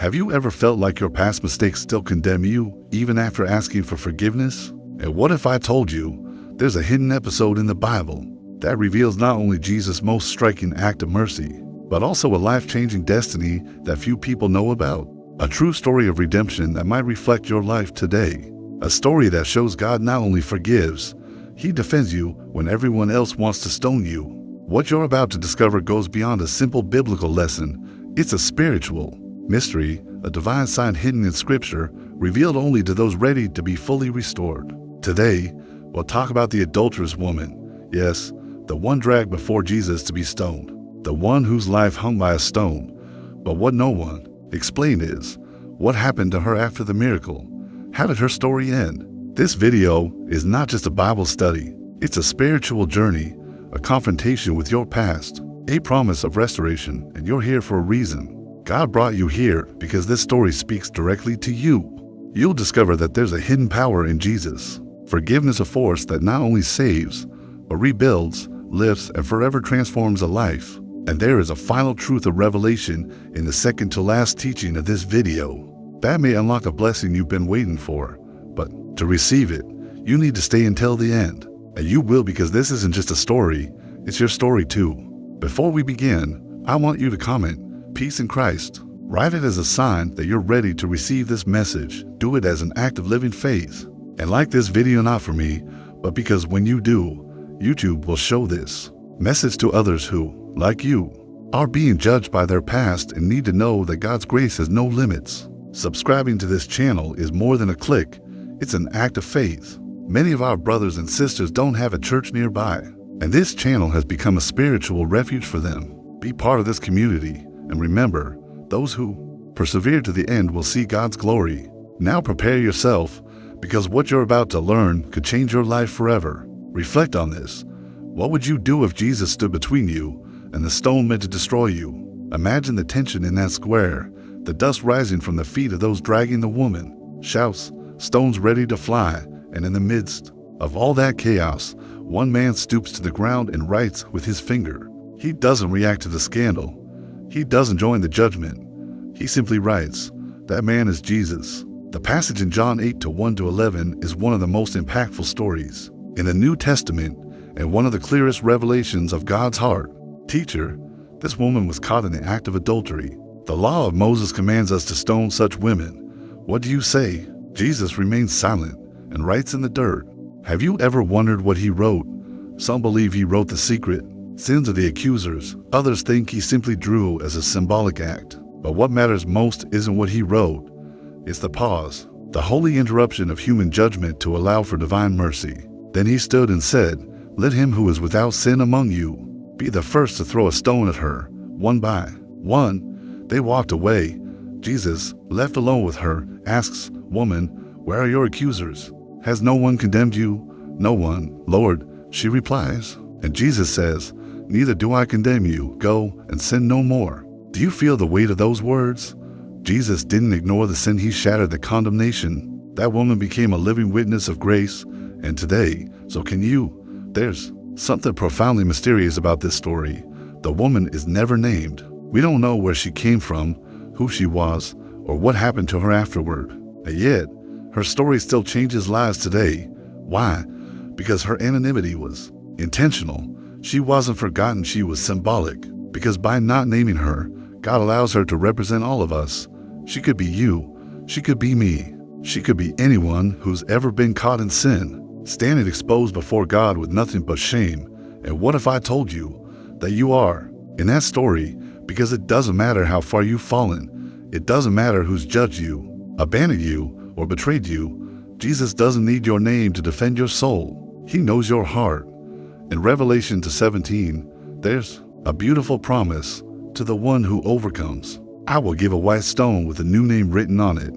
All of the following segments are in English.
Have you ever felt like your past mistakes still condemn you, even after asking for forgiveness? And what if I told you there's a hidden episode in the Bible that reveals not only Jesus' most striking act of mercy, but also a life-changing destiny that few people know about? A true story of redemption that might reflect your life today. A story that shows God not only forgives, He defends you when everyone else wants to stone you. What you're about to discover goes beyond a simple biblical lesson. It's a spiritual mystery, a divine sign hidden in Scripture, revealed only to those ready to be fully restored. Today, we'll talk about the adulterous woman. Yes, the one dragged before Jesus to be stoned. The one whose life hung by a stone. But what no one explained is, what happened to her after the miracle? How did her story end? This video is not just a Bible study. It's a spiritual journey, a confrontation with your past, a promise of restoration, and you're here for a reason. God brought you here because this story speaks directly to you. You'll discover that there's a hidden power in Jesus. Forgiveness, a force that not only saves, but rebuilds, lifts, and forever transforms a life. And there is a final truth of revelation in the second to last teaching of this video. That may unlock a blessing you've been waiting for, but to receive it, you need to stay until the end. And you will, because this isn't just a story, it's your story too. Before we begin, I want you to comment, "Peace in Christ." Write it as a sign that you're ready to receive this message. Do it as an act of living faith. And like this video not for me, but because when you do, YouTube will show this message to others who, like you, are being judged by their past and need to know that God's grace has no limits. Subscribing to this channel is more than a click. It's an act of faith. Many of our brothers and sisters don't have a church nearby, and this channel has become a spiritual refuge for them. Be part of this community, and remember, those who persevere to the end will see God's glory. Now prepare yourself, because what you're about to learn could change your life forever. Reflect on this. What would you do if Jesus stood between you and the stone meant to destroy you? Imagine the tension in that square, the dust rising from the feet of those dragging the woman, shouts, stones ready to fly, and in the midst of all that chaos, one man stoops to the ground and writes with his finger. He doesn't react to the scandal. He doesn't join the judgment. He simply writes. That man is Jesus. The passage in John 8:1-11 is one of the most impactful stories in the New Testament and one of the clearest revelations of God's heart. Teacher, this woman was caught in the act of adultery. The law of Moses commands us to stone such women. What do you say? Jesus remains silent and writes in the dirt. Have you ever wondered what he wrote? Some believe he wrote the secret sins of the accusers. Others think he simply drew as a symbolic act. But what matters most isn't what he wrote. It's the pause, the holy interruption of human judgment to allow for divine mercy. Then he stood and said, "Let him who is without sin among you be the first to throw a stone at her." One by one, they walked away. Jesus, left alone with her, asks, "Woman, where are your accusers? Has no one condemned you?" "No one, Lord," she replies. And Jesus says, "Neither do I condemn you. Go and sin no more." Do you feel the weight of those words? Jesus didn't ignore the sin. He shattered the condemnation. That woman became a living witness of grace, and today, so can you. There's something profoundly mysterious about this story. The woman is never named. We don't know where she came from, who she was, or what happened to her afterward. And yet, her story still changes lives today. Why? Because her anonymity was intentional. She wasn't forgotten, she was symbolic. Because by not naming her, God allows her to represent all of us. She could be you, she could be me, she could be anyone who's ever been caught in sin, standing exposed before God with nothing but shame. And what if I told you that you are in that story? Because it doesn't matter how far you've fallen. It doesn't matter who's judged you, abandoned you, or betrayed you. Jesus doesn't need your name to defend your soul. He knows your heart. In Revelation 17, there's a beautiful promise to the one who overcomes. I will give a white stone with a new name written on it,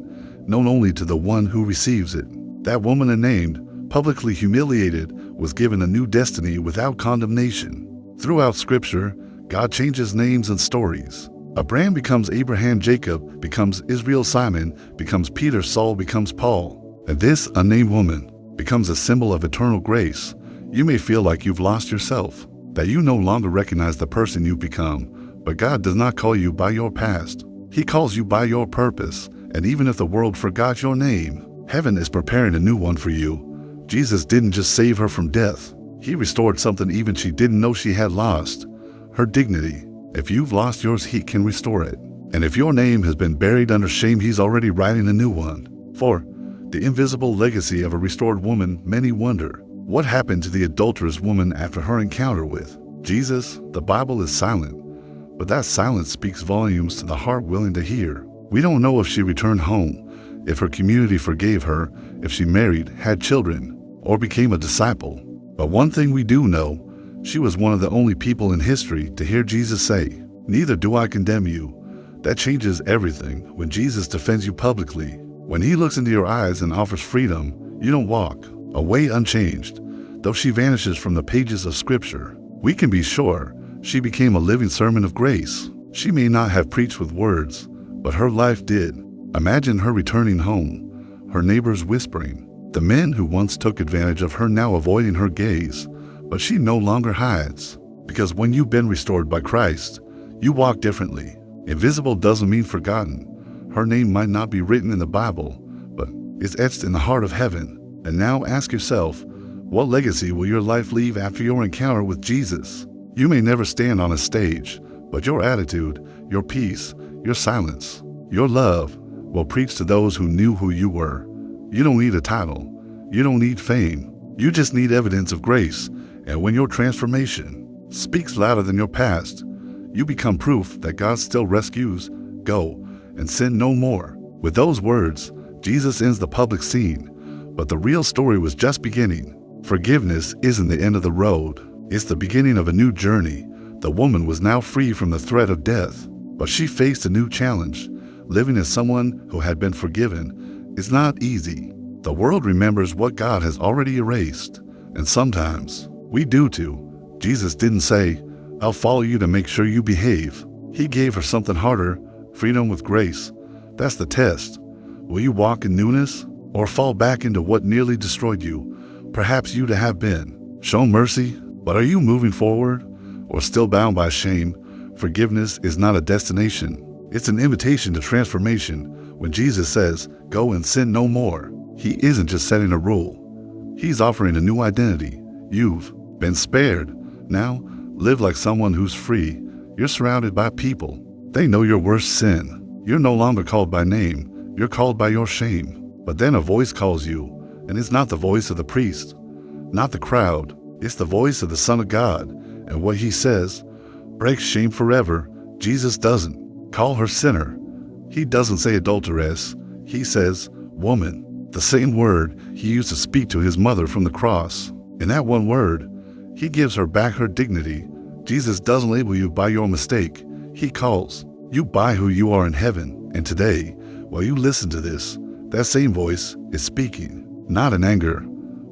known only to the one who receives it. That woman unnamed, publicly humiliated, was given a new destiny without condemnation. Throughout Scripture, God changes names and stories. Abraham becomes Abraham, Jacob becomes Israel, Simon becomes Peter, Saul becomes Paul. And this unnamed woman becomes a symbol of eternal grace. You may feel like you've lost yourself, that you no longer recognize the person you've become, but God does not call you by your past. He He calls you by your purpose, and even if the world forgot your name, heaven is preparing a new one for you. Jesus didn't just save her from death. He restored something even she didn't know she had lost, her dignity. If you've lost yours, he can restore it. And if your name has been buried under shame, he's already writing a new one. For the invisible legacy of a restored woman, many wonder, what happened to the adulterous woman after her encounter with Jesus? The Bible is silent, but that silence speaks volumes to the heart willing to hear. We don't know if she returned home, if her community forgave her, if she married, had children, or became a disciple. But one thing we do know, she was one of the only people in history to hear Jesus say, "Neither do I condemn you." That changes everything when Jesus defends you publicly. When he looks into your eyes and offers freedom, you don't walk away unchanged. Though she vanishes from the pages of Scripture, we can be sure she became a living sermon of grace. She may not have preached with words, but her life did. Imagine her returning home, her neighbors whispering, the men who once took advantage of her now avoiding her gaze. But she no longer hides, because when you've been restored by Christ, you walk differently. Invisible doesn't mean forgotten. Her name might not be written in the Bible, but it's etched in the heart of heaven. And now ask yourself, what legacy will your life leave after your encounter with Jesus? You may never stand on a stage, but your attitude, your peace, your silence, your love will preach to those who knew who you were. You don't need a title. You don't need fame. You just need evidence of grace. And when your transformation speaks louder than your past, you become proof that God still rescues. Go and sin no more. With those words, Jesus ends the public scene. But the real story was just beginning. Forgiveness isn't the end of the road. It's the beginning of a new journey. The woman was now free from the threat of death, but she faced a new challenge. Living as someone who had been forgiven is not easy. The world remembers what God has already erased, and sometimes we do too. Jesus didn't say, "I'll follow you to make sure you behave." He gave her something harder, freedom with grace. That's the test. Will you walk in newness or fall back into what nearly destroyed you? Perhaps you to have been shown mercy, but are you moving forward or still bound by shame? Forgiveness is not a destination. It's an invitation to transformation. When Jesus says, "Go and sin no more," he isn't just setting a rule. He's offering a new identity. You've been spared. Now, live like someone who's free. You're surrounded by people. They know your worst sin. You're no longer called by name. You're called by your shame. But then a voice calls you, and it's not the voice of the priest, not the crowd. It's the voice of the Son of God. And what he says breaks shame forever. Jesus doesn't call her sinner. He doesn't say adulteress. He says woman, the same word he used to speak to his mother from the cross. In that one word, he gives her back her dignity. Jesus doesn't label you by your mistake. He calls you by who you are in heaven. And today, while you listen to this, that same voice is speaking, not in anger,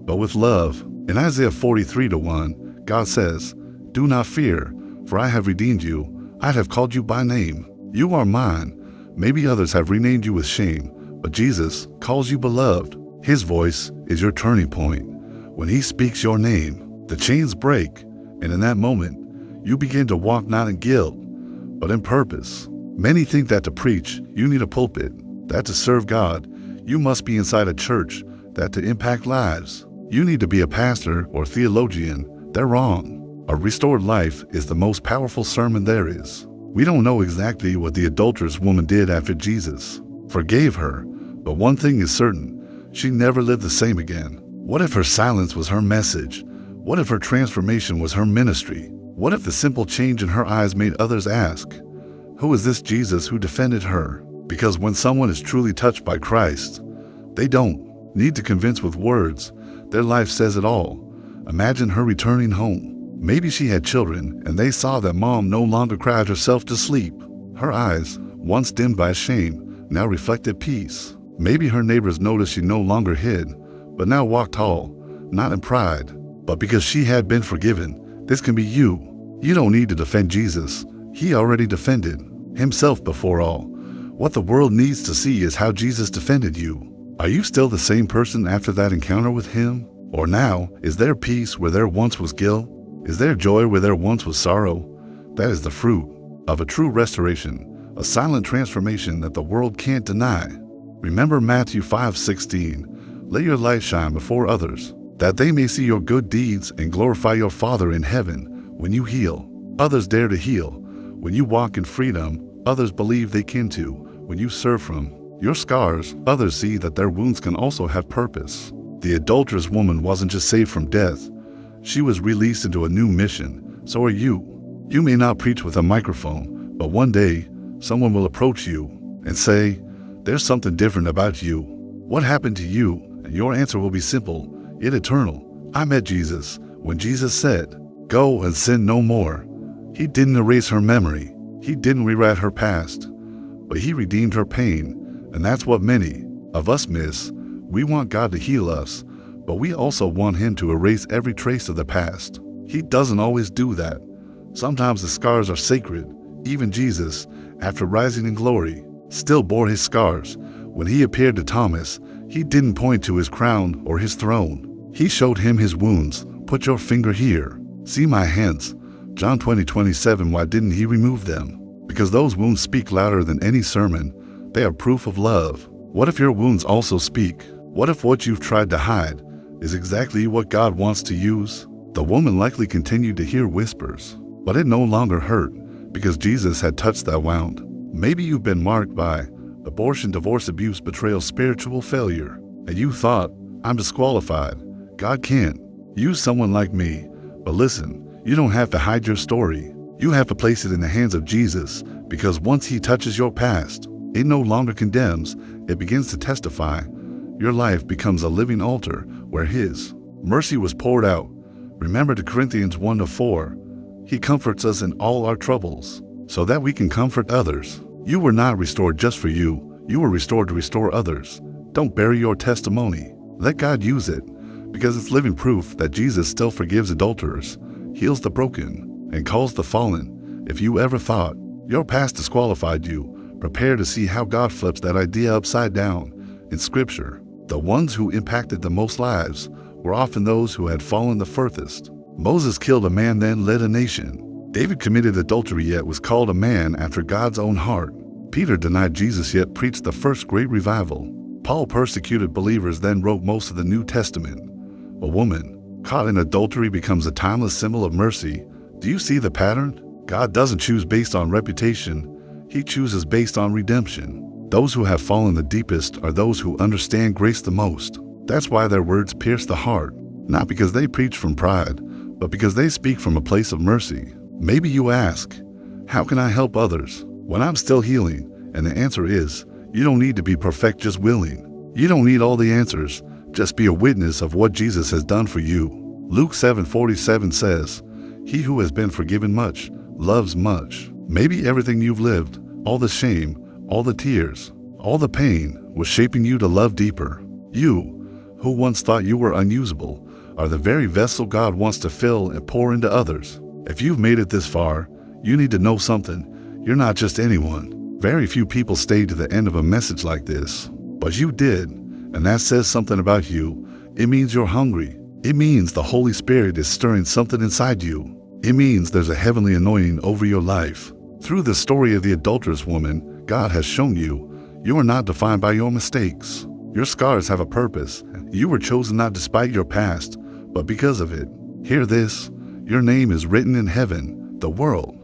but with love. In Isaiah 43:1, God says, "Do not fear, for I have redeemed you. I have called you by name. You are mine." Maybe others have renamed you with shame, but Jesus calls you beloved. His voice is your turning point. When he speaks your name, the chains break, and in that moment, you begin to walk not in guilt, but in purpose. Many think that to preach, you need a pulpit, that to serve God, you must be inside a church, that to impact lives, you need to be a pastor or theologian. They're wrong. A restored life is the most powerful sermon there is. We don't know exactly what the adulterous woman did after Jesus forgave her, but one thing is certain, she never lived the same again. What if her silence was her message? What if her transformation was her ministry? What if the simple change in her eyes made others ask, who is this Jesus who defended her? Because when someone is truly touched by Christ, they don't need to convince with words. Their life says it all. Imagine her returning home. Maybe she had children, and they saw that mom no longer cried herself to sleep. Her eyes, once dimmed by shame, now reflected peace. Maybe her neighbors noticed she no longer hid, but now walked tall, not in pride, but because she had been forgiven. This can be you. You don't need to defend Jesus. He already defended himself before all. What the world needs to see is how Jesus defended you. Are you still the same person after that encounter with him? Or now, is there peace where there once was guilt? Is there joy where there once was sorrow? That is the fruit of a true restoration. a silent transformation that the world can't deny. Remember Matthew 5:16, "Let your light shine before others, that they may see your good deeds and glorify your Father in heaven." When you heal, others dare to heal. When you walk in freedom, others believe they can too. When you serve from your scars, others see that their wounds can also have purpose. The adulterous woman wasn't just saved from death. She was released into a new mission. So are you. You may not preach with a microphone, but one day, someone will approach you and say, "There's something different about you. What happened to you?" And your answer will be simple, yet eternal. I met Jesus. When Jesus said, "Go and sin no more," he didn't erase her memory. He didn't rewrite her past, but he redeemed her pain. And that's what many of us miss. We want God to heal us, but we also want him to erase every trace of the past. He doesn't always do that. Sometimes the scars are sacred. Even Jesus, after rising in glory, still bore his scars. When he appeared to Thomas, he didn't point to his crown or his throne. He showed him his wounds. "Put your finger here. See my hands." John 20:27. Why didn't he remove them? Because those wounds speak louder than any sermon. They are proof of love. What if your wounds also speak? What if what you've tried to hide is exactly what God wants to use? The woman likely continued to hear whispers, but it no longer hurt because Jesus had touched that wound. Maybe you've been marked by abortion, divorce, abuse, betrayal, spiritual failure, and you thought, "I'm disqualified. God can't use someone like me." But listen, you don't have to hide your story. You have to place it in the hands of Jesus, because once he touches your past, it no longer condemns, it begins to testify. Your life becomes a living altar where his mercy was poured out. Remember 2 Corinthians 1-4. He comforts us in all our troubles, so that we can comfort others. You were not restored just for you. You were restored to restore others. Don't bury your testimony. Let God use it, because it's living proof that Jesus still forgives adulterers, heals the broken, and calls the fallen. If you ever thought your past disqualified you, prepare to see how God flips that idea upside down. In Scripture, the ones who impacted the most lives were often those who had fallen the furthest. Moses killed a man, then led a nation. David committed adultery, yet was called a man after God's own heart. Peter denied Jesus, yet preached the first great revival. Paul persecuted believers, then wrote most of the New Testament. A woman caught in adultery becomes a timeless symbol of mercy. Do you see the pattern? God doesn't choose based on reputation. He chooses based on redemption. Those who have fallen the deepest are those who understand grace the most. That's why their words pierce the heart, not because they preach from pride, but because they speak from a place of mercy. Maybe you ask, how can I help others when I'm still healing? And the answer is, you don't need to be perfect, just willing. You don't need all the answers, just be a witness of what Jesus has done for you. Luke 7:47 says, "He who has been forgiven much loves much." Maybe everything you've lived, all the shame, all the tears, all the pain, was shaping you to love deeper. You, who once thought you were unusable, are the very vessel God wants to fill and pour into others. If you've made it this far, you need to know something. You're not just anyone. Very few people stay to the end of a message like this, but you did, and that says something about you. It means you're hungry. It means the Holy Spirit is stirring something inside you. It means there's a heavenly anointing over your life. Through the story of the adulterous woman, God has shown you are not defined by your mistakes. Your scars have a purpose. You were chosen not despite your past, but because of it. Hear this, your name is written in heaven. The world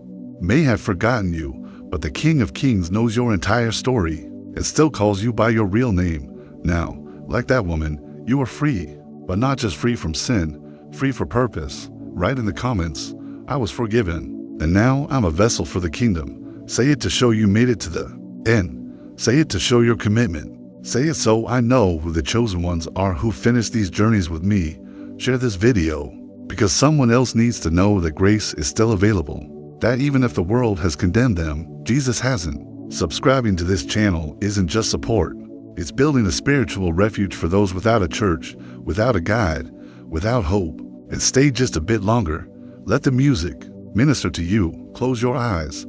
may have forgotten you, but the King of Kings knows your entire story and still calls you by your real name. Now, like that woman, you are free, but not just free from sin, free for purpose. Write in the comments, "I was forgiven, and now I'm a vessel for the kingdom." Say it to show you made it to the end. Say it to show your commitment. Say it so I know who the chosen ones are who finish these journeys with me. Share this video, because someone else needs to know that grace is still available. That even if the world has condemned them, Jesus hasn't. Subscribing to this channel isn't just support. It's building a spiritual refuge for those without a church, without a guide, without hope. And stay just a bit longer. Let the music minister to you. Close your eyes.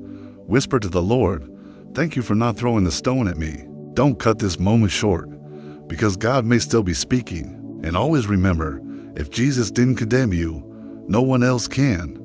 Whisper to the Lord, "Thank you for not throwing the stone at me." Don't cut this moment short, because God may still be speaking. And always remember, if Jesus didn't condemn you, no one else can.